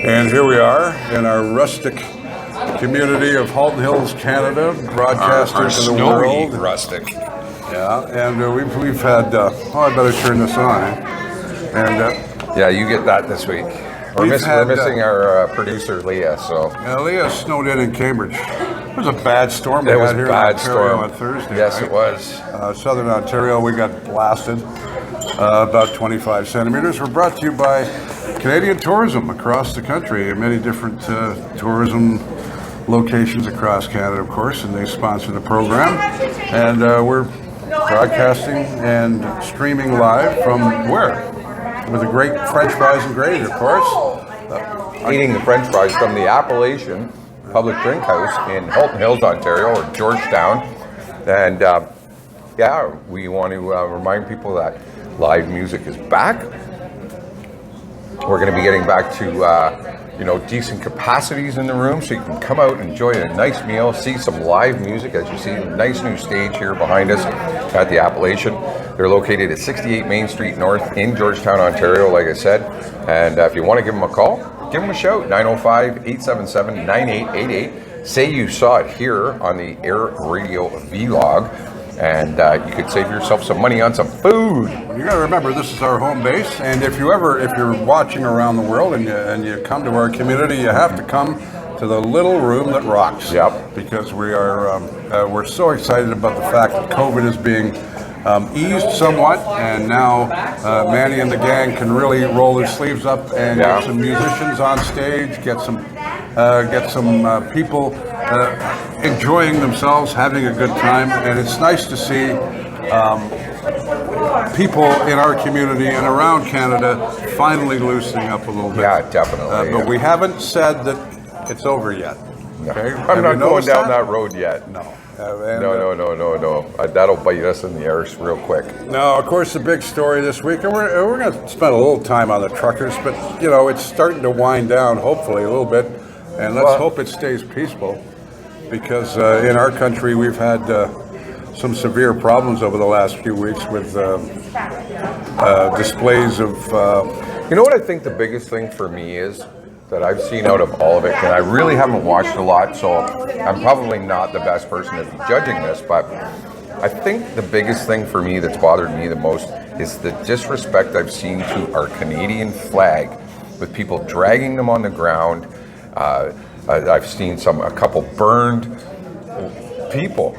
And here we are in our rustic community of Halton Hills, Canada, broadcasting to the world. Rustic. Yeah, and we've had. I better turn this on. And yeah, you get that this week. We're missing our producer Leah. So Leah snowed in Cambridge. It was a bad storm. It was a bad storm on Thursday. Yes, right? it was. Southern Ontario, we got blasted. About 25 centimeters. We're brought to you by Canadian Tourism across the country, many different tourism locations across Canada, of course, and they sponsor the program. And we're broadcasting and streaming live from where? With the great French fries and gravy, of course. Eating the French fries from the Appalachian Public Drink House in Halton Hills, Ontario, or Georgetown. And yeah, we want to remind people that live music is back. We're going to be getting back to decent capacities in the room, so you can come out, enjoy a nice meal, see some live music. As you see, a nice new stage here behind us at the Appalachian. They're located at 68 Main Street North in Georgetown, Ontario, like I said. And if you want to give them a call, give them a shout, 905-877-9888. Say you saw it here on the Air Radio Vlog, and you could save yourself some money on some food. You got to remember, this is our home base, and if you're watching around the world and you come to our community, you have to come to the little room that rocks. Yep. Because we're so excited about the fact that COVID is being eased somewhat, and now Manny and the gang can really roll their sleeves up and get some musicians on stage, get some people enjoying themselves, having a good time, and it's nice to see people in our community and around Canada finally loosening up a little bit. Yeah, definitely. But we haven't said that it's over yet. Okay? I'm not going down that road yet. No. No. That'll bite us in the arse real quick. Now, of course, the big story this week, and we're going to spend a little time on the truckers, but, it's starting to wind down, hopefully, a little bit, and let's hope it stays peaceful, because in our country, we've had some severe problems over the last few weeks with displays of... You know what I think the biggest thing for me is? That I've seen out of all of it, and I really haven't watched a lot, so I'm probably not the best person to be judging this, but I think the biggest thing for me that's bothered me the most is the disrespect I've seen to our Canadian flag, with people dragging them on the ground. I've seen a couple burned people.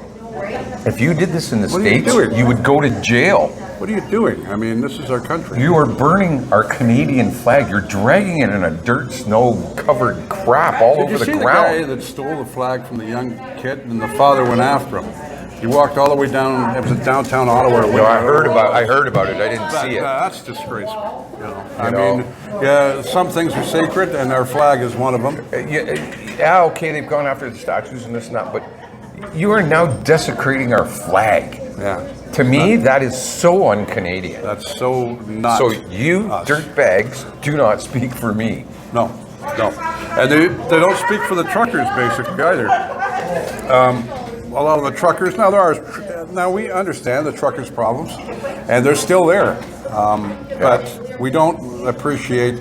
If you did this in the States, you would go to jail. What are you doing? I mean, this is our country. You are burning our Canadian flag. You're dragging it in a dirt, snow-covered crap all over the ground. Did you see the guy that stole the flag from the young kid, and the father went after him? He walked all the way down. It was in downtown Ottawa. No, I heard about it. I didn't see it. That's disgraceful. I mean, some things are sacred, and our flag is one of them. Yeah, okay, they've gone after the statues and this and that, but you are now desecrating our flag. Yeah. To me, that is so un-Canadian. That's so not. So you dirtbags do not speak for me. No. And they don't speak for the truckers, basically, either. A lot of the truckers, now we understand the truckers' problems, and they're still there. But we don't appreciate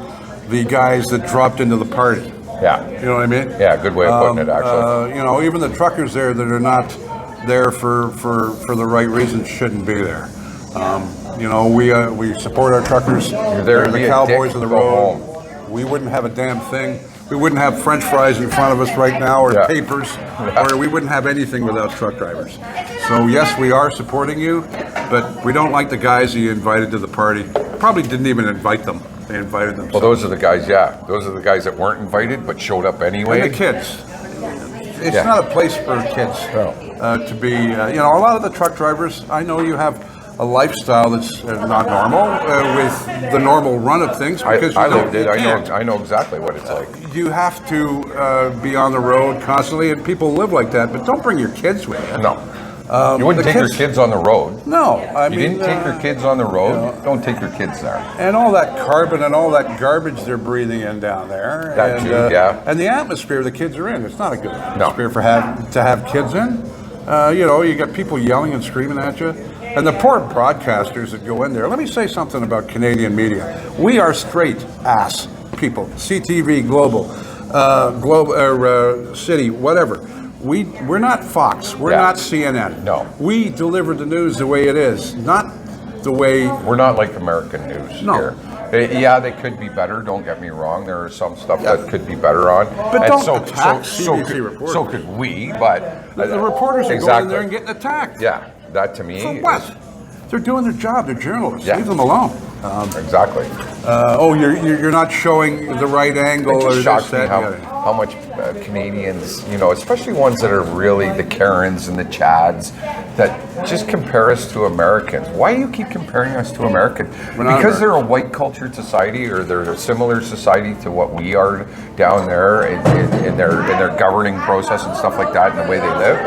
the guys that dropped into the party. Yeah. You know what I mean? Yeah, good way of putting it, actually. Even the truckers there that are not there for the right reasons shouldn't be there. We support our truckers. They're the cowboys of the road. We wouldn't have a damn thing. We wouldn't have French fries in front of us right now, or papers, or we wouldn't have anything without truck drivers. So yes, we are supporting you, but we don't like the guys you invited to the party. Probably didn't even invite them. They invited them. Well, those are the guys. Yeah, those are the guys that weren't invited but showed up anyway. And the kids. It's not a place for kids to be. A lot of the truck drivers. I know you have a lifestyle that's not normal with the normal run of things, because I lived it. I know exactly what it's like. You have to be on the road constantly, and people live like that. But don't bring your kids with you. No. You wouldn't take your kids on the road. No, you didn't take your kids on the road. Don't take your kids there. And all that carbon and all that garbage they're breathing in down there. That and, too, yeah. And the atmosphere the kids are in, it's not a good atmosphere to have kids in. You got people yelling and screaming at you. And the poor broadcasters that go in there. Let me say something about Canadian media. We are straight ass people, CTV, Global, City, whatever. We're not Fox. We're not CNN. No. We deliver the news the way it is, not the way... We're not like American news No. here. Yeah, they could be better. Don't get me wrong. There are some stuff that could be better on. But don't attack CBC reporters. So could we, but... The reporters are going in there and getting attacked. Yeah, that to me... For what? They're doing their job. They're journalists. Yeah. Leave them alone. Exactly. You're not showing the right angle. It or just shocks me this, that, how much Canadians, especially ones that are really the Karens and the Chads, that just compare us to Americans. Why do you keep comparing us to Americans? Because they're a white cultured society, or they're a similar society to what we are down there in their governing process and stuff like that, and the way they live,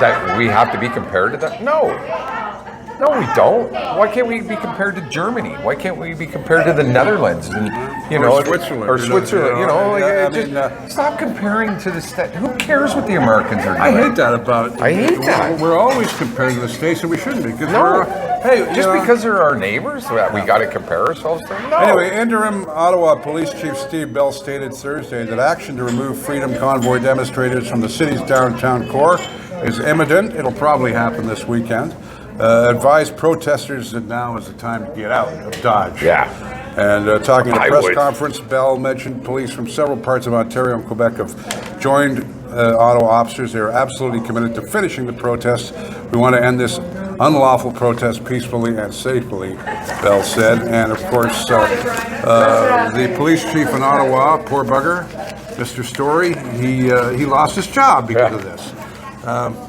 that we have to be compared to them? No, we don't. Why can't we be compared to Germany? Why can't we be compared to the Netherlands and or Switzerland? Or Switzerland. Stop comparing to the state. Who cares what the Americans are doing? I hate that about. I hate that. We're always comparing to the states, and we shouldn't be. Because they're our neighbors, we got to compare ourselves to them. No. Anyway, interim Ottawa Police Chief Steve Bell stated Thursday that action to remove Freedom Convoy demonstrators from the city's downtown core is imminent. It'll probably happen this weekend. Advised protesters that now is the time to get out of Dodge. Yeah. And talking at a press conference, Bell mentioned police from several parts of Ontario and Quebec have joined Ottawa officers. They are absolutely committed to finishing the protests. We want to end this unlawful protest peacefully and safely, Bell said. And of course, the police chief in Ottawa, poor bugger, Mr. Story, he lost his job because of this.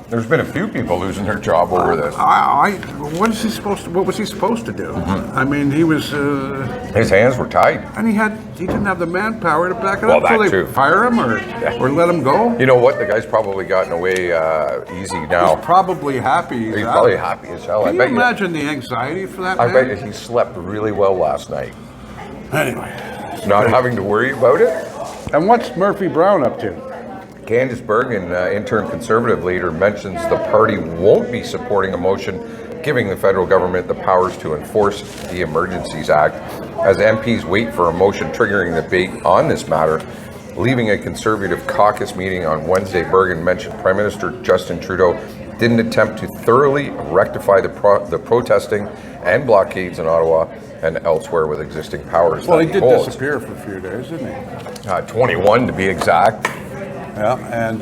There's been a few people losing their job over this. What was he supposed to do? Mm-hmm. I mean, he was. His hands were tied, and he didn't have the manpower to back it up. So they fire him or let him go. You know what? The guy's probably gotten away easy now. He's probably happy. He's probably happy as hell. Can you imagine the anxiety for that man? I bet he slept really well last night. Anyway, not having to worry about it. And what's Murphy Brown up to? Candice Bergen, interim Conservative leader, mentions the party won't be supporting a motion giving the federal government the powers to enforce the Emergencies Act, as MPs wait for a motion triggering debate on this matter. Leaving a Conservative caucus meeting on Wednesday, Bergen mentioned Prime Minister Justin Trudeau didn't attempt to thoroughly rectify the protesting and blockades in Ottawa and elsewhere with existing powers. Well, he did disappear for a few days, didn't he? 21 to be exact. Yeah, and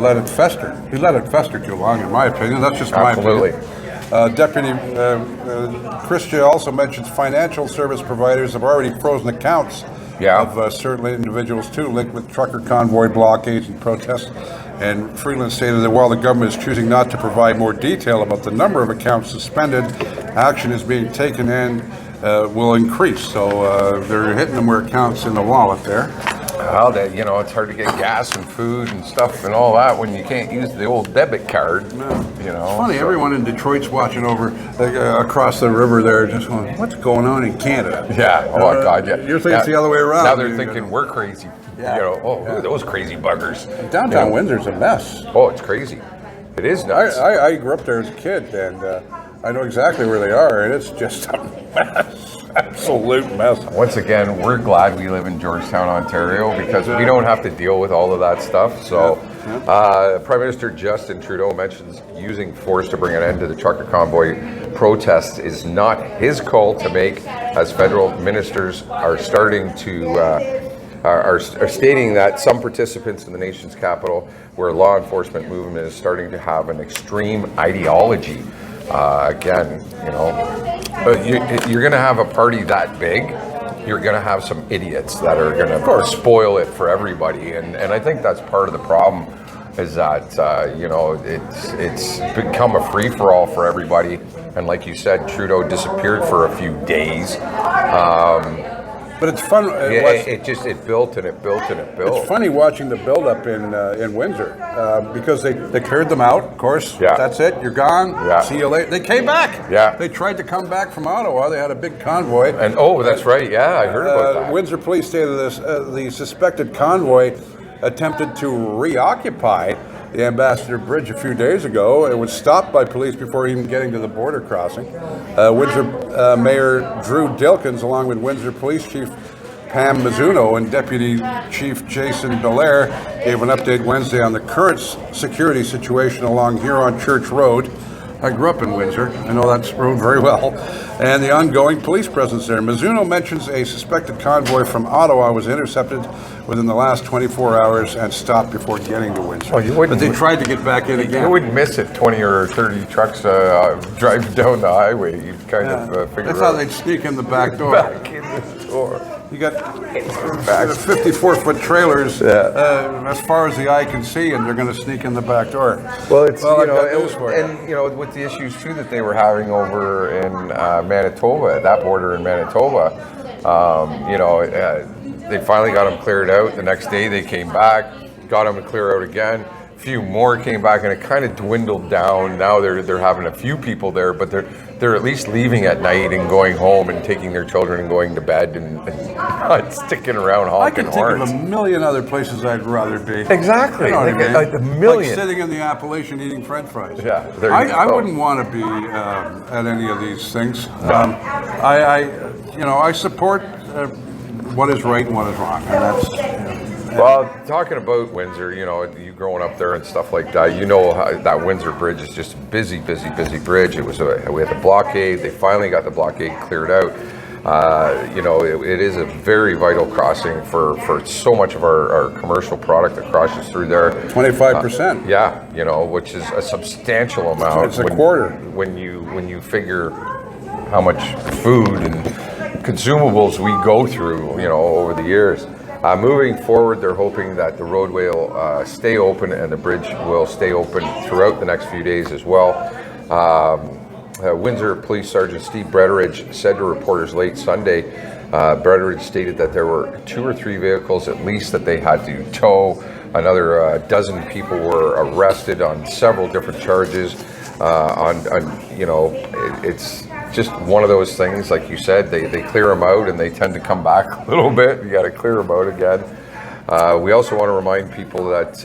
let it fester. He let it fester too long, in my opinion. That's just my opinion. Deputy Christia also mentions financial service providers have already frozen accounts of certain individuals too, linked with trucker convoy blockades and protests. And Freeland stated that while the government is choosing not to provide more detail about the number of accounts suspended, action is being taken and will increase. So they're hitting them where it counts in the wallet there. Well, it's hard to get gas and food and stuff and all that when you can't use the old debit card. It's funny, everyone in Detroit's watching over across the river there, just going, what's going on in Canada? Yeah, oh God, yeah. You're thinking it's the other way around. Now they're thinking we're crazy. Yeah. Who are those crazy buggers? Downtown Windsor's a mess. Oh, it's crazy. It is nuts. I grew up there as a kid, and I know exactly where they are, and it's just a mess. Absolute mess. Once again, we're glad we live in Georgetown, Ontario, because we don't have to deal with all of that stuff. So, Prime Minister Justin Trudeau mentions using force to bring an end to the trucker convoy protests is not his call to make, as federal ministers are starting to are stating that some participants in the nation's capital, where law enforcement movement is starting to have an extreme ideology. You're going to have a party that big, you're going to have some idiots that are going to spoil it for everybody. And I think that's part of the problem, is that, it's become a free-for-all for everybody. And like you said, Trudeau disappeared for a few days. But it's fun. It built and it built and it built. It's funny watching the build-up in Windsor because they cleared them out. Of course, that's it. You're gone. Yeah. See you later. They came back. Yeah. They tried to come back from Ottawa. They had a big convoy. And that's right. Yeah, I heard about that. Windsor police stated this: the suspected convoy attempted to reoccupy the Ambassador Bridge a few days ago. It was stopped by police before even getting to the border crossing. Windsor Mayor Drew Dilkins, along with Windsor Police Chief Pam Mizuno and Deputy Chief Jason Belair gave an update Wednesday on the current security situation along Huron Church Road. I grew up in Windsor. I know that road very well. And the ongoing police presence there. Mizuno mentions a suspected convoy from Ottawa was intercepted within the last 24 hours and stopped before getting to Windsor. Oh, but they tried to get back in again. You wouldn't miss it. 20 or 30 trucks driving down the highway. You'd kind of figure That's how they'd sneak in the back door. back in the door. You got 54-foot trailers as far as the eye can see, and they're going to sneak in the back door. Well, it's I've got news for you. and you know, with the issues too that they were having over in Manitoba, that border in Manitoba, they finally got them cleared out. The next day they came back, got them to clear out again. A few more came back, and it kind of dwindled down. Now they're having a few people there, but they're at least leaving at night and going home and taking their children and going to bed and not sticking around I honking can think horns. of a million other places I'd rather be. Exactly. You know what I mean? Like a million. Like sitting in the Appalachian eating French fries. Yeah, there you I go. wouldn't want to be at any of these things. I support what is right and what is wrong, and that's. Well, talking about Windsor, you growing up there and stuff like that, how that Windsor Bridge is just a busy bridge. We had the blockade. They finally got the blockade cleared out. It is a very vital crossing for so much of our commercial product that crosses through there. 25%. Which is a substantial amount. It's a quarter. When you figure how much food and consumables we go through, over the years. Moving forward, they're hoping that the roadway will stay open and the bridge will stay open throughout the next few days as well. Windsor Police Sergeant Steve Bretteridge said to reporters late Sunday, Bretteridge stated that there were 2 or 3 vehicles at least that they had to tow. Another dozen people were arrested on several different charges. It's just one of those things, like you said, they clear them out and they tend to come back a little bit. You got to clear them out again. We also want to remind people that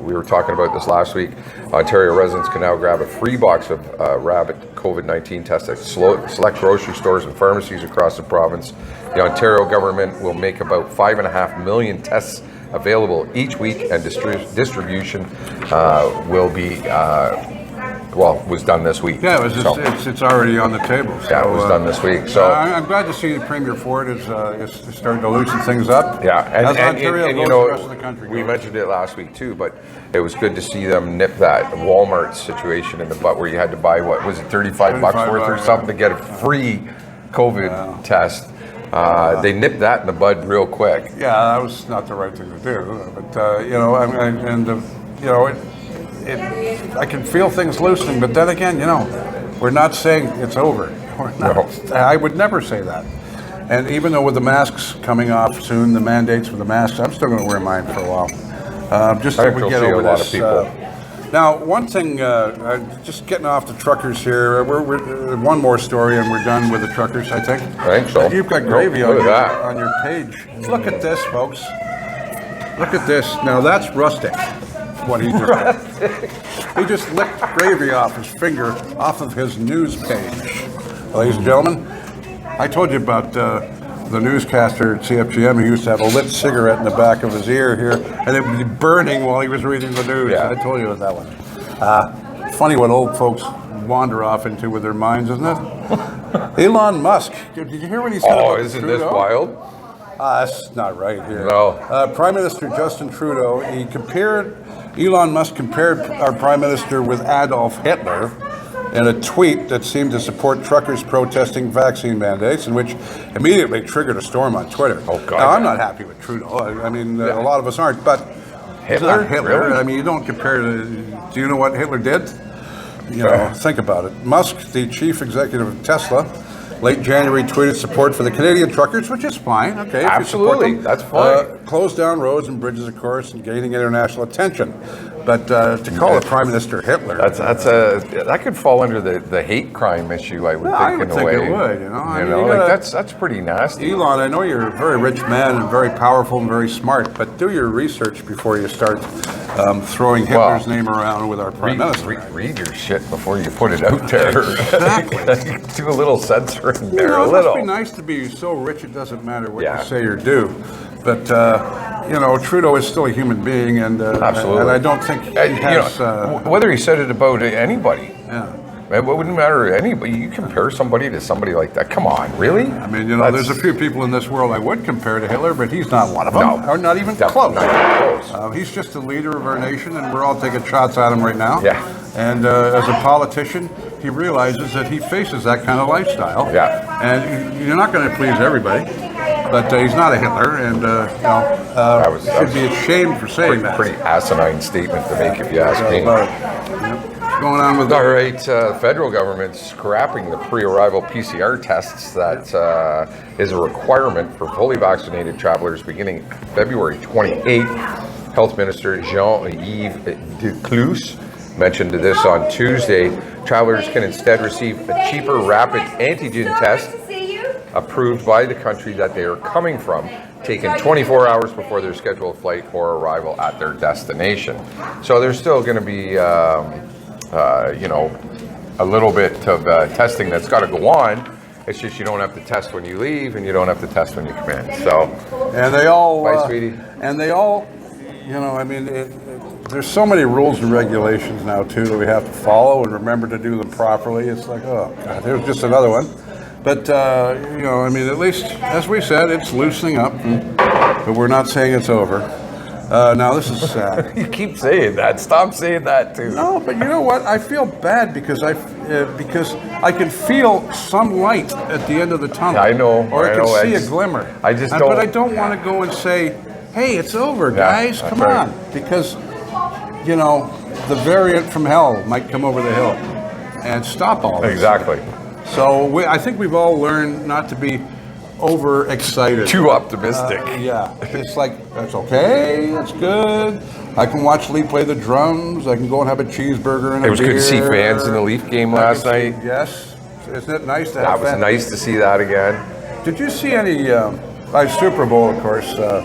we were talking about this last week. Ontario residents can now grab a free box of rapid COVID-19 tests at select grocery stores and pharmacies across the province. The Ontario government will make about 5.5 million tests available each week, and distribution will be was done this week. Yeah, it's already on the table. So, yeah, it was done this week. So I'm glad to see Premier Ford is starting to loosen things up. Yeah, and Ontario goes the rest of the country we goes. mentioned it last week too, but it was good to see them nip that Walmart situation in the butt where you had to buy, what was it, $35 worth or something to get a free COVID test. They nipped that in the bud real quick. Yeah, that was not the right thing to do. But I can feel things loosening. But then again, we're not saying it's over. I would never say that. And even though with the masks coming off soon, the mandates for the masks, I'm still going to wear mine for a while. Just so we get over this. Now, one thing, just getting off the truckers here. We're one more story, and we're done with the truckers. I think. I think so. You've got gravy on your page. Look at this, folks. Look at this. Now that's rustic. What he did. He just licked gravy off his finger, off of his news page. Ladies and gentlemen, I told you about the newscaster at CFGM who used to have a lit cigarette in the back of his ear here, and it would be burning while he was reading the news. Yeah. I told you about that one. Funny what old folks wander off into with their minds, isn't it? Elon Musk. Did you hear what he said about isn't Trudeau? this wild? That's not right here. No. Prime Minister Justin Trudeau, Elon Musk compared our Prime Minister with Adolf Hitler in a tweet that seemed to support truckers protesting vaccine mandates, and which immediately triggered a storm on Twitter. Oh, God. Now, I'm not happy with Trudeau. I mean, a lot of us aren't, but Hitler? Hitler. Really? I mean, you don't compare to. Do you know what Hitler did? Think about it. Musk, the chief executive of Tesla, late January tweeted support for the Canadian truckers, which is fine. Okay, absolutely, if you support them. that's fine. Closed down roads and bridges, of course, and gaining international attention. But to call the Prime Minister Hitler, that could fall under the hate crime issue. I would think I in would a think way. it would. You know, I mean, you like gotta- that's pretty nasty. Elon, I know you're a very rich man and very powerful and very smart, but do your research before you start throwing Hitler's name around with our Prime Minister. Read your shit before you put it out there. Exactly. Do a little censoring there, You know, a it little. must be nice to be so rich it doesn't matter what Yeah. you say or do. But, you know, Trudeau is still a human being, and Absolutely. and I don't think he has... whether he said it about anybody, yeah. it wouldn't matter to anybody. You compare somebody to somebody like that. Come on, really? I mean, you know, there's a few people in this world I would compare to Hitler, but he's not one of them. No. Or not even Definitely close. not even close. He's just the leader of our nation, and we're all taking shots at him right now. Yeah. And as a politician, he realizes that he faces that kind of lifestyle. Yeah. And you're not going to please everybody, but he's not a Hitler, and you should be ashamed for saying that. Pretty asinine statement to make, if you ask me. What's going on with All right, federal government scrapping the pre-arrival PCR tests that is a requirement for fully vaccinated travelers beginning February 28th. Health Minister Jean-Yves Decloux mentioned this on Tuesday. Travelers can instead receive a cheaper rapid antigen test approved by the country that they are coming from, taken 24 hours before their scheduled flight or arrival at their destination. So there's still going to be, you know, a little bit of testing that's got to go on. It's just you don't have to test when you leave, and you don't have to test when you come in. So, and they all, bye, sweetie. And they all, you know, I mean, there's so many rules and regulations now too that we have to follow and remember to do them properly. It's like, oh God, there's just another one. But you know, I mean, at least as we said, it's loosening up, but we're not saying it's over. Now this is sad. You keep saying that. Stop saying that too. No, but you know what? I feel bad because I can feel some light at the end of the tunnel. I know. Or I can see a glimmer. I just don't. But I don't want to go and say, "Hey, it's over, guys. Come on," because you know the variant from hell might come over the hill and stop all this. Exactly. So I think we've all learned not to be overexcited. Too optimistic. Yeah, it's like, that's okay, that's good. I can watch Lee play the drums. I can go and have a cheeseburger and a beer. It was good to see fans in the Leaf game last night. Yes. Isn't it nice to have That was fans? nice to see that again. Did you see any, Super Bowl, of course, that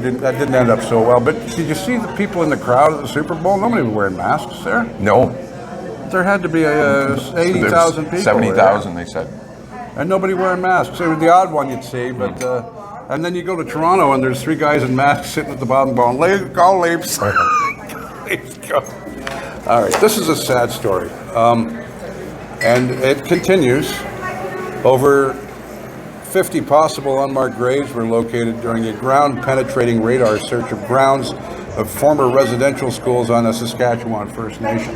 didn't end up so well, but did you see the people in the crowd at the Super Bowl? Nobody was wearing masks there. No. There had to be 80,000 people. 70,000, they said. And nobody wearing masks. It was the odd one you'd see, but and then you go to Toronto and there's three guys in masks sitting at the bottom going, "Leaves, go Leafs." Leafs, go. All right, this is a sad story. And it continues. Over 50 possible unmarked graves were located during a ground-penetrating radar search of grounds of former residential schools on the Saskatchewan First Nation.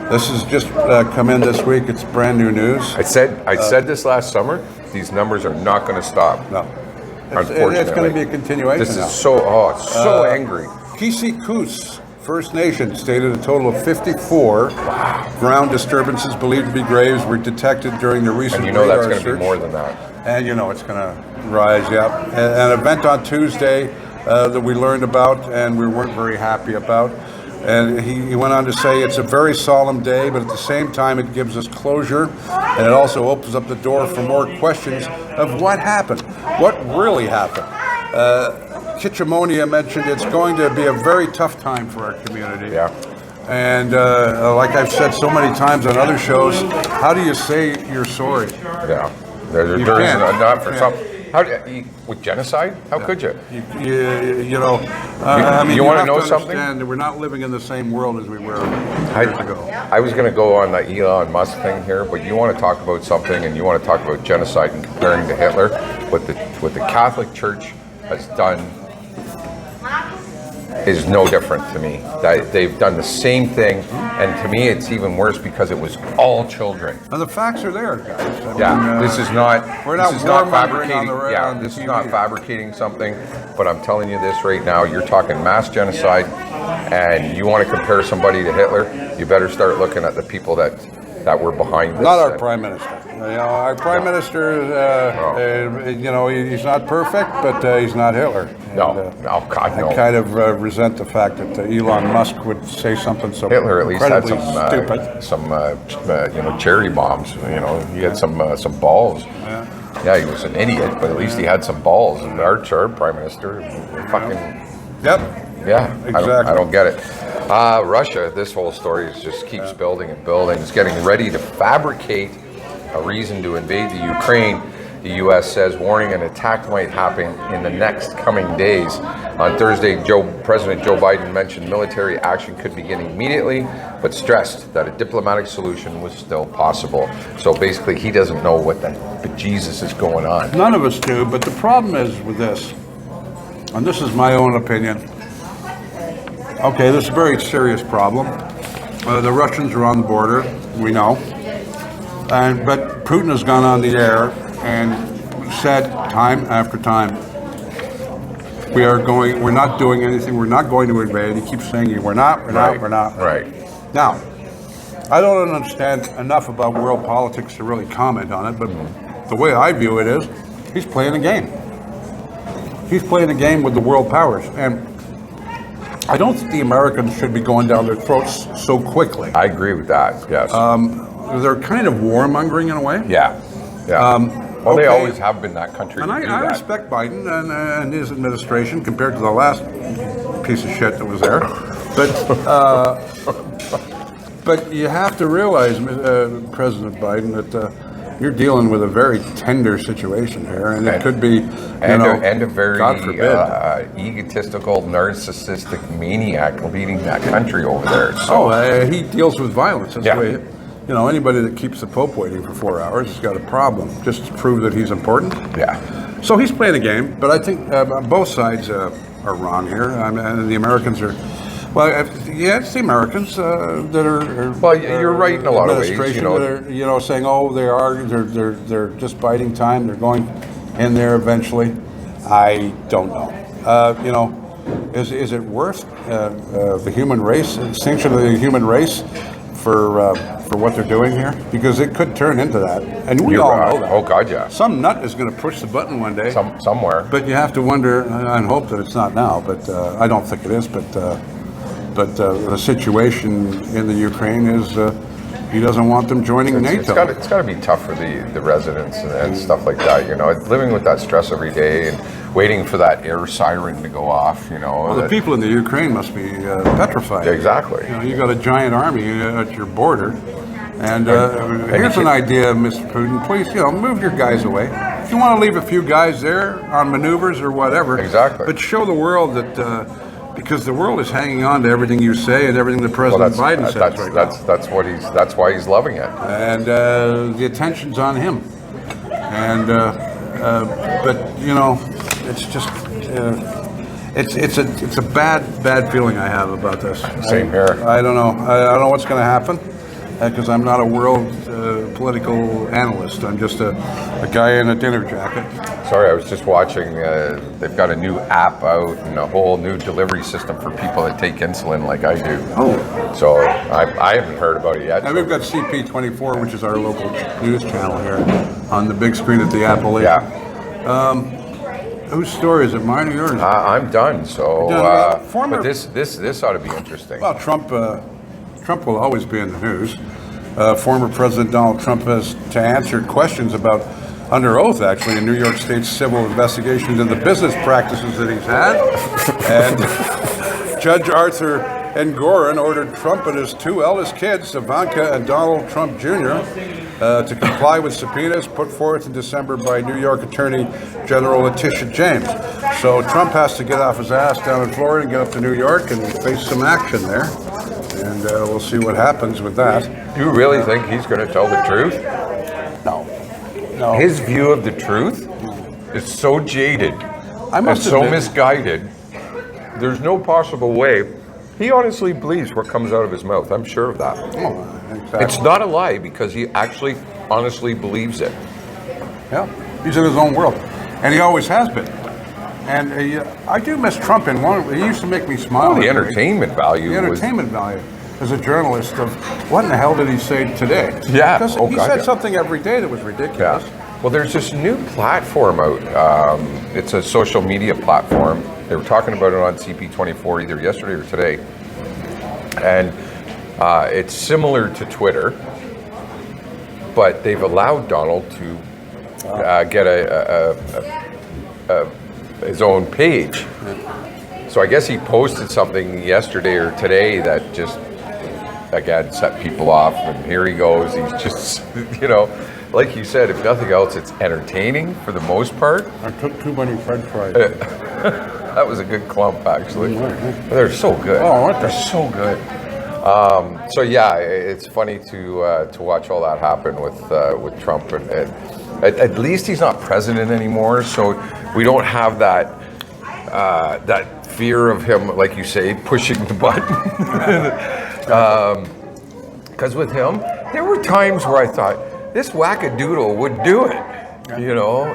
This has just come in this week. It's brand new news. I said this last summer. These numbers are not going to stop. No. Unfortunately. It's going to be a continuation This now. is so angry. Kisi First Nation stated a total of 54 ground disturbances believed to be graves were detected during the recent And you know that's radar going to be search. more than that. And you know it's going to rise, yeah. An event on Tuesday that we learned about and we weren't very happy about. And he went on to say it's a very solemn day, but at the same time it gives us closure, and it also opens up the door for more questions of what happened, what really happened. Kitchemonia mentioned it's going to be a very tough time for our community. Yeah. And like I've said so many times on other shows, how do you say you're sorry? Yeah. There's can't. not for You some. can't. With genocide? How could you? You know, I mean, you wanna have know to something? understand that we're not living in the same world as we were years ago. I was going to go on the Elon Musk thing here, but you want to talk about something, and you want to talk about genocide and comparing to Hitler. What the Catholic Church has done is no different to me. They've done the same thing, and to me, it's even worse because it was all children. And the facts are there, guys. I Yeah, mean, this is not. we're not this is not warmongering fabricating. on the Yeah, on the this is TV. not fabricating something. But I'm telling you this right now. You're talking mass genocide, and you want to compare somebody to Hitler. You better start looking at the people that were behind this. Not our prime minister. Our prime minister, he's not perfect, but he's not Hitler. No, God, no. I kind of resent the fact that Elon Musk would say something so Hitler at least had incredibly some cherry bombs. He had some balls. Yeah, he was an idiot, but at least he had some balls. And our prime minister, fucking. Yep. Yeah, exactly. I don't get it. Russia, this whole story just keeps building and building. It's getting ready to fabricate a reason to invade the Ukraine. The U.S. says, warning an attack might happen in the next coming days. On Thursday, President Joe Biden mentioned military action could begin immediately, but stressed that a diplomatic solution was still possible. So basically, he doesn't know what the bejesus is going on. None of us do, but the problem is with this, and this is my own opinion. Okay, this is a very serious problem. The Russians are on the border, we know. But Putin has gone on the air and said time after time, we're not doing anything, we're not going to invade. He keeps saying, we're not. Right. Now, I don't understand enough about world politics to really comment on it, but the way I view it is, he's playing a game. He's playing a game with the world powers. And I don't think the Americans should be going down their throats so quickly. I agree with that, yes. They're kind of warmongering in a way. Yeah. Well, they always have been that country. And I respect Biden and his administration compared to the last piece of shit that was there. But you have to realize, President Biden, that you're dealing with a very tender situation here, and it could be, a very God forbid, egotistical, narcissistic maniac leading that country over there. So. He deals with violence. That's the way. Anybody that keeps the Pope waiting for 4 hours has got a problem, just to prove that he's important. Yeah. So he's playing a game, but I think both sides are wrong here. And the Americans are, it's the Americans that are. Well, you're right in a lot of ways. That are, saying, they're just biding time. They're going in there eventually. I don't know. Is it worth the human race, extinction of the human race? For what they're doing here, because it could turn into that, and we all know that. Oh God, yeah. Some nut is going to push the button one day, somewhere. But you have to wonder and hope that it's not now. But I don't think it is. But the situation in the Ukraine is he doesn't want them joining NATO. It's got to be tough for the residents and stuff like that. Living with that stress every day and waiting for that air siren to go off. Well, the people in the Ukraine must be petrified. Exactly. You got a giant army at your border, and here's an idea, Mr. Putin. Please, move your guys away. If you want to leave a few guys there on maneuvers or whatever, exactly. But show the world that. Because the world is hanging on to everything you say and everything that President Biden says right now. That's why he's loving it. And the attention's on him. And but it's just it's a bad feeling I have about this. Same here. I don't know. I don't know what's going to happen because I'm not a world political analyst. I'm just a guy in a dinner jacket. Sorry, I was just watching. They've got a new app out and a whole new delivery system for people that take insulin like I do. Oh. So I haven't heard about it yet. And we've got CP24, which is our local news channel here on the big screen at the Appalachian. Yeah. Whose story is it? Mine or yours? I'm done. So, but this ought to be interesting. Well, Trump will always be in the news. Former President Donald Trump has to answer questions about, under oath actually, in New York State's civil investigation into the business practices that he's had. And Judge Arthur Engoron ordered Trump and his two eldest kids, Ivanka and Donald Trump Jr., to comply with subpoenas put forth in December by New York Attorney General Letitia James. So Trump has to get off his ass down in Florida and get up to New York and face some action there. And we'll see what happens with that. You really think he's going to tell the truth? No. His view of the truth is so jaded and so misguided. There's no possible way. He honestly believes what comes out of his mouth. I'm sure of that. Oh, exactly. It's not a lie because he actually honestly believes it. Yeah, he's in his own world. And he always has been. And I do miss Trump in one. He used to make me smile. The entertainment value. The entertainment value. as a journalist of what in the hell did he say today? Yeah. Because he said something every day that was ridiculous. Yeah. Well, there's this new platform out. It's a social media platform. They were talking about it on CP24 either yesterday or today. And it's similar to Twitter, but they've allowed Donald to get his own page. So I guess he posted something yesterday or today that just, again, set people off. And here he goes. He's just, like you said, if nothing else, it's entertaining for the most part. I took too many French fries. That was a good clump, actually. They're so good. Oh, aren't they? They're so good. So yeah, it's funny to watch all that happen with Trump, and at least he's not president anymore, so we don't have that fear of him, like you say, pushing the button. Because with him, there were times where I thought this wackadoodle would do it.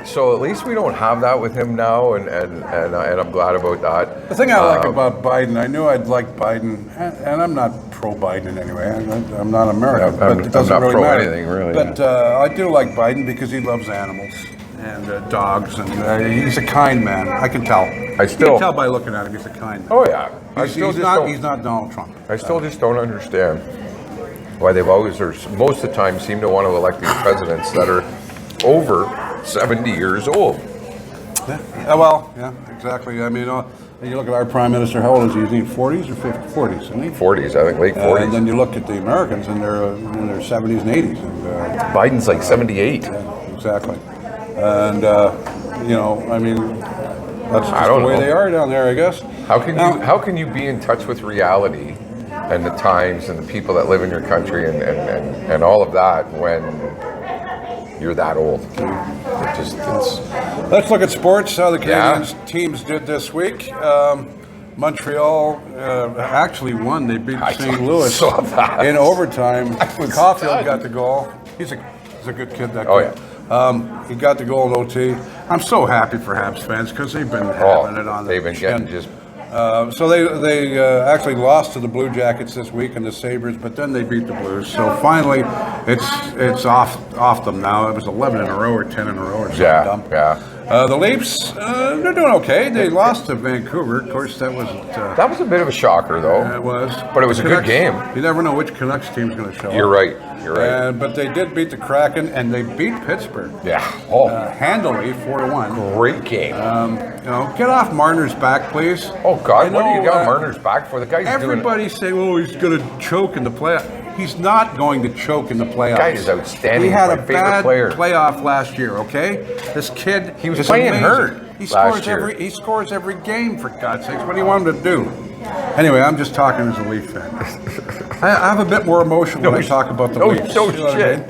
So at least we don't have that with him now, and I'm glad about that. The thing I like about Biden, I knew I'd like Biden, and I'm not pro-Biden in any way. I'm not American, but it doesn't really matter. Anything, really. But I do like Biden because he loves animals and dogs, and he's a kind man. I can tell. You can tell by looking at him, he's a kind man. Oh yeah. He's not Donald Trump. I still just don't understand why they've always, or most of the time, seem to want to elect these presidents that are over 70 years old. Yeah, exactly. I mean, you look at our prime minister. How old is he? Is he in 40s or 50s? 40s, isn't he? 40s, I think, late 40s. And then you look at the Americans, and they're in their 70s and 80s. And, Biden's like 78. Yeah, exactly. And I mean, that's just the way they are down there, I guess. How can you be in touch with reality and the times and the people that live in your country and all of that when you're that old? Let's look at sports. How the Canadian teams did this week. Montreal actually won. They beat St. Louis in overtime. Caulfield got the goal. He's a good kid, that kid. Oh, yeah. He got the goal in OT. I'm so happy for Habs fans because they've been having it on the They've been chin. getting just... So they actually lost to the Blue Jackets this week and the Sabres, but then they beat the Blues. So finally, it's off them now. It was 11 in a row or 10 in a row or something dumb. Yeah. The Leafs, they're doing okay. They lost to Vancouver. Of course, that wasn't... that was a bit of a shocker, though. It was. But it was a good game. You never know which Canucks team's going to show up. You're right. But they did beat the Kraken, and they beat Pittsburgh. Yeah. Handily, 4-1. Great game. Get off Marner's back, please. Oh, God. What do you got Marner's back for? The guy's everybody saying, he's going to choke in the playoffs. He's not going to choke in the playoffs. The guy is outstanding. He had a bad playoff last year, okay? This kid, he was playing hurt. He scores every game, for God's sakes. What do you want him to do? Anyway, I'm just talking as a Leaf fan. I have a bit more emotion when I talk about the Leafs. No shit.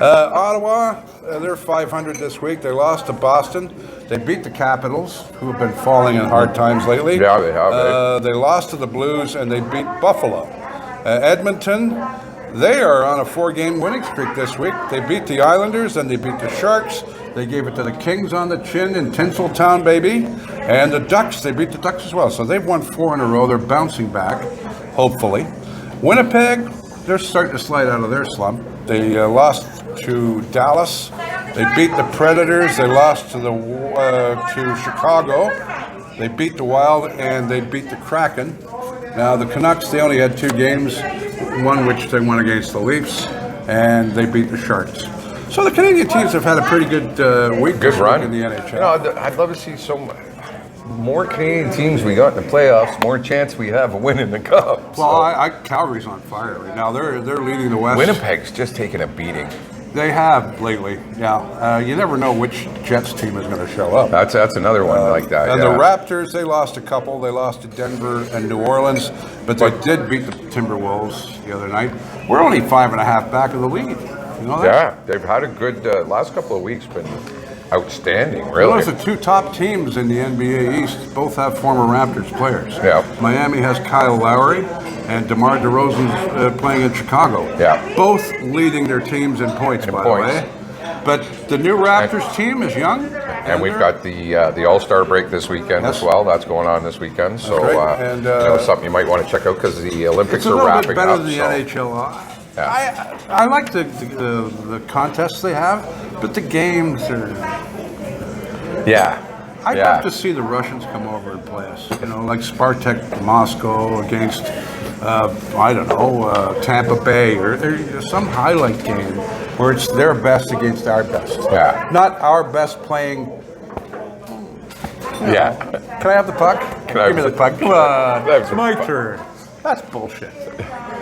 Ottawa, they're 500 this week. They lost to Boston. They beat the Capitals, who have been falling in hard times lately. Yeah, they have. They lost to the Blues, and they beat Buffalo. Edmonton, they are on a 4-game winning streak this week. They beat the Islanders, and they beat the Sharks. They gave it to the Kings on the chin in Tinseltown, baby. And the Ducks, they beat the Ducks as well. So they've won 4 in a row. They're bouncing back, hopefully. Winnipeg, they're starting to slide out of their slump. They lost to Dallas. They beat the Predators. They lost to Chicago. They beat the Wild, and they beat the Kraken. Now, the Canucks, they only had 2 games, one which they won against the Leafs, and they beat the Sharks. So the Canadian teams have had a pretty good week. Good run in the NHL. I'd love to see more Canadian teams we got in the playoffs, more chance we have of winning the Cup. Well, Calgary's on fire right now. They're leading the West. Winnipeg's just taking a beating. They have lately, yeah. You never know which Jets team is going to show up. That's another one like that. And the Raptors, they lost a couple. They lost to Denver and New Orleans, but they did beat the Timberwolves the other night. We're only 5.5 back of the lead. You know that? Yeah, they've had a good last couple of weeks. Been outstanding, really. Those are 2 top teams in the NBA East. Both have former Raptors players. Yeah. Miami has Kyle Lowry, and DeMar DeRozan's playing in Chicago. Yeah. Both leading their teams in points, by the way. But the new Raptors team is young, And we've got the All-Star break this weekend as well. That's going on this weekend. So And, something you might want to check out because the Olympics it's a are little wrapping bit better up. than the so. NHL. Yeah. I like the contests they have, but the games are. Yeah. I'd love to see the Russians come over and play us. You know, like Spartak Moscow against, I don't know, Tampa Bay, or there's some highlight game where it's their best against our best. Yeah. Not our best playing. Yeah. Can I have the puck? Give me the puck. Come on. Have It's the my puck. turn. That's bullshit.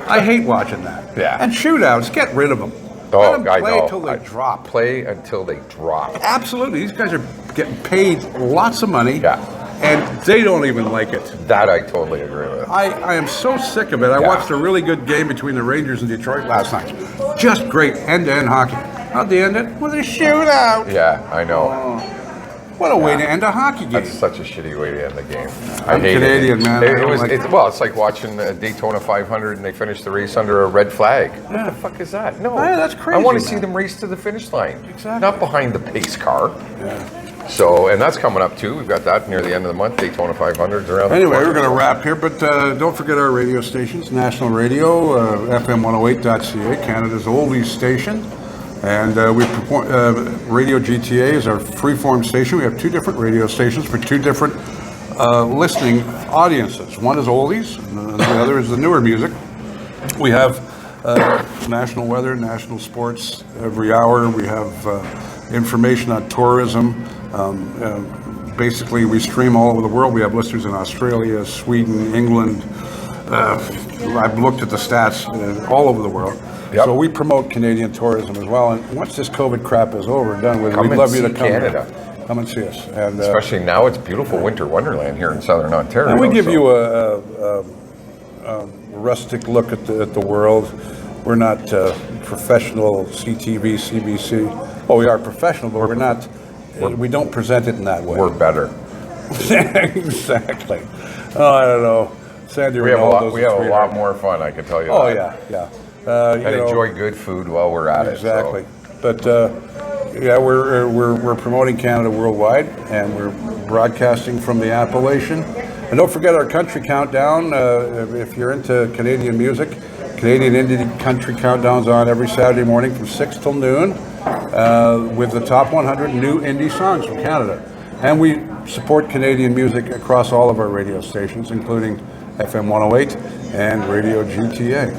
I hate watching that. Yeah. And shootouts, get rid of them. Oh, Let them I play know. till they drop. Play until they drop. Absolutely. These guys are getting paid lots of money. Yeah. And they don't even like it. That I totally agree with. I am so sick of it. I watched a really good game between the Rangers and Detroit last night. Just great end-to-end hockey. How'd they end it? With a shootout. Yeah, I know. What a way to end a hockey game. That's such a shitty way to end the game. I'm hate Canadian, man. I don't like it. Well, it's like watching Daytona 500 and they finish the race under a red flag. What the fuck is that? No. Yeah, that's crazy, I want to see man. them race to the finish line. Exactly. Not behind the pace car. So, and that's coming up too. We've got that near the end of the month. Daytona 500's around the Anyway, corner. we're going to wrap here, but don't forget our radio stations. National Radio, FM108.ca, Canada's oldies station. And Radio GTA is our freeform station. We have two different radio stations for two different listening audiences. One is oldies, and the other is the newer music. We have national weather, national sports every hour. We have information on tourism. Basically, we stream all over the world. We have listeners in Australia, Sweden, England. I've looked at the stats all over the world. Yep. So we promote Canadian tourism as well. And once this COVID crap is over and done with, Come we'd and love you to see come Canada. here. Come and see us. And Especially now, it's beautiful winter wonderland here in Southern Ontario. and we give so- you a rustic look at the world. We're not professional CTV, CBC. Oh, we are professional, but we're not. We don't present it in that way. We're better. Exactly. Oh, I don't know. Sandy We have Ronaldo's a lot more fun, I can tell you Oh that. yeah. And enjoy good food while we're at Exactly. it. But yeah, we're promoting Canada worldwide, and we're broadcasting from the Appalachian. And don't forget our country countdown. If you're into Canadian music, Canadian Indie Country Countdown's on every Saturday morning from 6 till noon with the top 100 new indie songs from Canada. And we support Canadian music across all of our radio stations, including FM 108 and Radio GTA.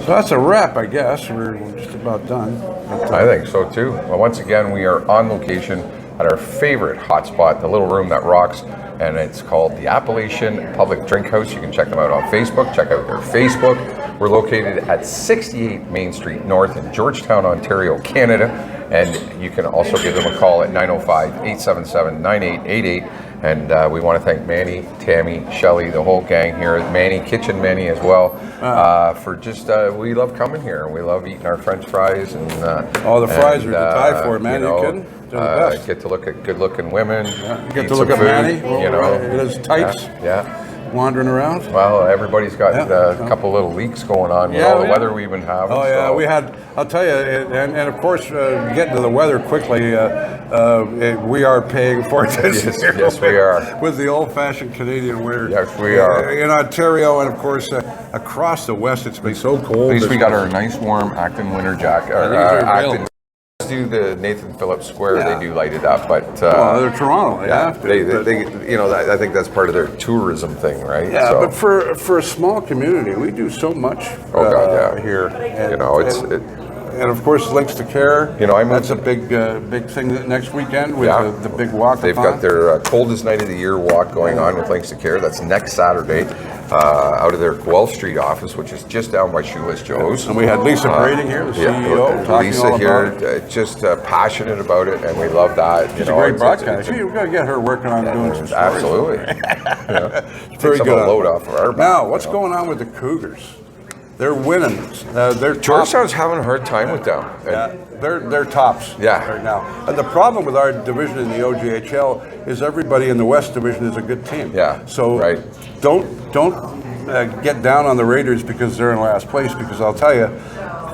So that's a wrap, I guess. We're just about done. But, I think so too. Well, once again, we are on location at our favorite hotspot, the little room that rocks, and it's called the Appalachian Public Drink House. You can check them out on Facebook. Check out their Facebook. We're located at 68 Main Street North in Georgetown, Ontario, Canada. And you can also give them a call at 905-877-9888. And we want to thank Manny, Tammy, Shelley, the whole gang here. Manny, Kitchen Manny as well, for just, we love coming here. We love eating our French fries. And oh, the fries are to die for, man. You kidding? They're the best. Get to look at good-looking women. Yeah, you get eat to look some at food, Manny. you know. In his tights, Yeah. wandering around. Well, everybody's got Yeah. a couple little leaks going on with all the weather we've been having. Oh yeah, so. we had. I'll tell you, and of course, getting to the weather quickly. We are paying for it this year. Yes, we are. With the old-fashioned Canadian winter. Yes, we are. In Ontario, and of course across the west, it's been so cold. At least this we got winter. our nice warm Acton winter jacket. these are available. Do the Nathan Phillips Square? Yeah. They do light it up, but Well, they're Toronto. They have to. they but- you know, I think that's part of their tourism thing, right? Yeah, So, but for a small community, we do so much here. And, you know, and of course, Links to Care. You know, I moved that's a big thing next weekend with Yeah. the big walk. They've got their coldest night of the year walk going on with Links to Care. That's next Saturday out of their Guelph Street office, which is just down by Shoeless Joe's. And we had Lisa Brading here, the CEO, talking Lisa all here, about it. just passionate about it, and we love that. She's a great broadcaster. We've got to get her working on doing some stories. Absolutely. Very Take some good. of the load off of our back, Now, what's you know. going on with the Cougars? They're winning. They're top. Georgetown's having a hard time with them. Yeah, they're tops Yeah. right now. And the problem with our division in the OGHL is everybody in the West Division is a good team. Yeah, So right. don't get down on the Raiders because they're in last place, because I'll tell you,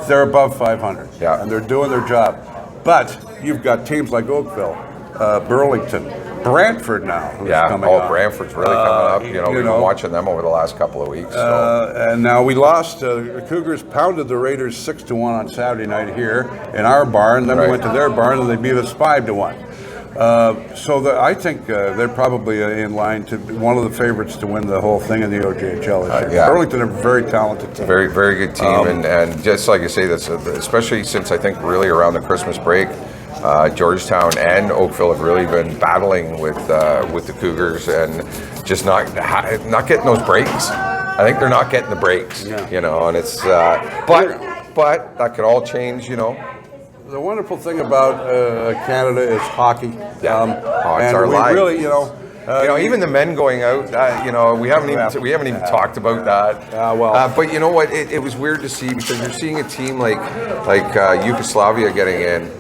they're above 500. Yeah. And they're doing their job. But you've got teams like Oakville Burlington, Brantford now. Who's coming on. Brantford's really coming up. We've been watching them over the last couple of weeks. And now we lost. The Cougars pounded the Raiders 6-1 on Saturday night here in our barn. Then we went to their barn and they beat us 5-1. I think they're probably in line to be one of the favorites to win the whole thing in the OJHL this year. Burlington are a very talented team. Very, very good team, and just like you say, that's especially since I think really around the Christmas break, Georgetown and Oakville have really been battling with the Cougars and just not getting those breaks. I think they're not getting the breaks, and it's but that could all change, The wonderful thing about Canada is hockey. It's our life. Really, even the men going out, we haven't even talked about that. But you know what? It was weird to see because you're seeing a team like Yugoslavia getting in,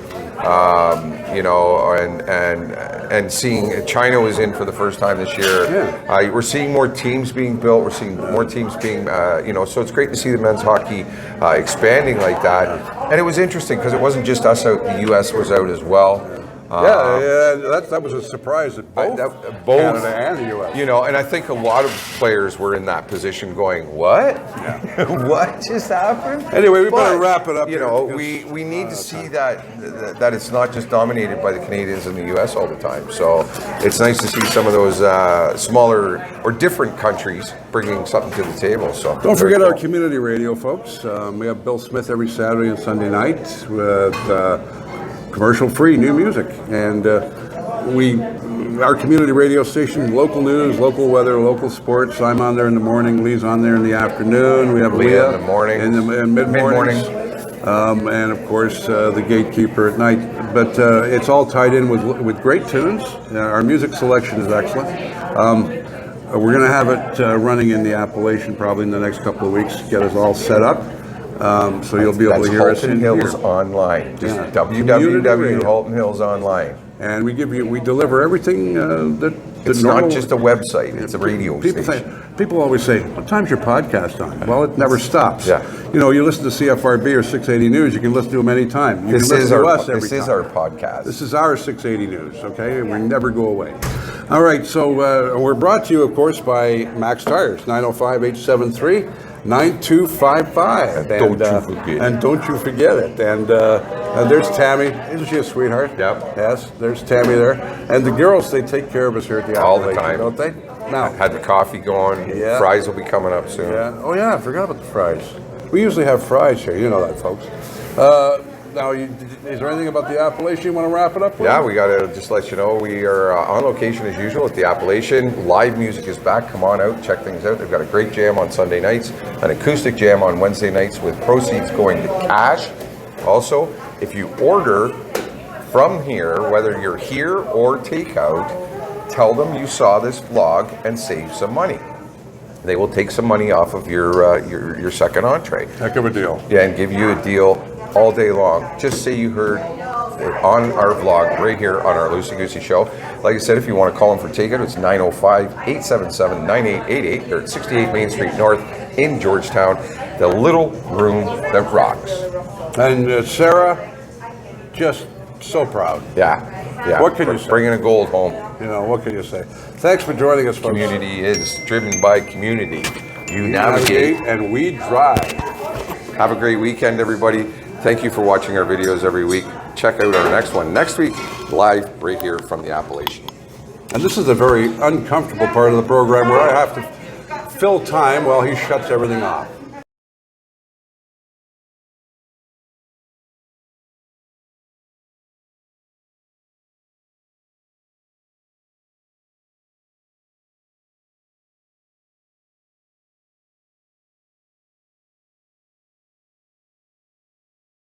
and seeing China was in for the first time this year. Yeah. We're seeing more teams being built. We're seeing more teams being, so it's great to see the men's hockey expanding like that. And it was interesting because it wasn't just us out; the U.S. was out as well. That was a surprise that both Canada and the U.S. And I think a lot of players were in that position going, what? Yeah. What just happened? Anyway, we better wrap it up. We need to see that it's not just dominated by the Canadians and the U.S. all the time. So it's nice to see some of those smaller or different countries bringing something to the table. So don't forget our community radio, folks. We have Bill Smith every Saturday and Sunday night with commercial-free new music, and our community radio station, local news, local weather, local sports. I'm on there in the morning. Lee's on there in the afternoon. We have Leah in the morning, in mid-morning, and of course the gatekeeper at night. But it's all tied in with great tunes. Our music selection is excellent. We're going to have it running in the Appalachian probably in the next couple of weeks. Get us all set up. So you'll be able to hear us in here. Halton Hills Online. Just www.Halton Hills Online. And we deliver everything that it's not just a website; it's a radio station. People always say, "What time's your podcast on?" Well, it never stops. Yeah. You listen to CFRB or 680 News. You can listen to them anytime. This is our podcast. This is our 680 News. Okay, and we never go away. All right, so we're brought to you, of course, by Max Tires, 905-873. 9255. And don't you forget it. And there's Tammy. Isn't she a sweetheart? Yep. Yes, there's Tammy there. And the girls, they take care of us here at the all the Appalachian, time, don't they? Now, had the coffee going. Yeah. Fries will be coming up soon. Yeah. Oh yeah, I forgot about the fries. We usually have fries here. You know that, folks. Now, is there anything about the Appalachian you want to wrap it up with? Yeah, we got to just let you know we are on location as usual at the Appalachian. Live music is back. Come on out, check things out. They've got a great jam on Sunday nights, an acoustic jam on Wednesday nights with proceeds going to cash. Also, if you order from here, whether you're here or takeout, tell them you saw this vlog and save some money. They will take some money off of your second entree. Heck of a deal. Yeah, and give you a deal all day long. Just say you heard it on our vlog right here on our Loosey Goosey show. Like I said, if you want to call them for takeout, it's 905-877-9888. They're at 68 Main Street North in Georgetown. The little room that rocks. And Sarah, just so proud. Yeah. What can you say? Bringing a gold home. What can you say? Thanks for joining us, folks. Community is driven by community. You navigate and we drive. Have a great weekend, everybody. Thank you for watching our videos every week. Check out our next one next week, live right here from the Appalachian. And this is a very uncomfortable part of the program where I have to fill time while he shuts everything off.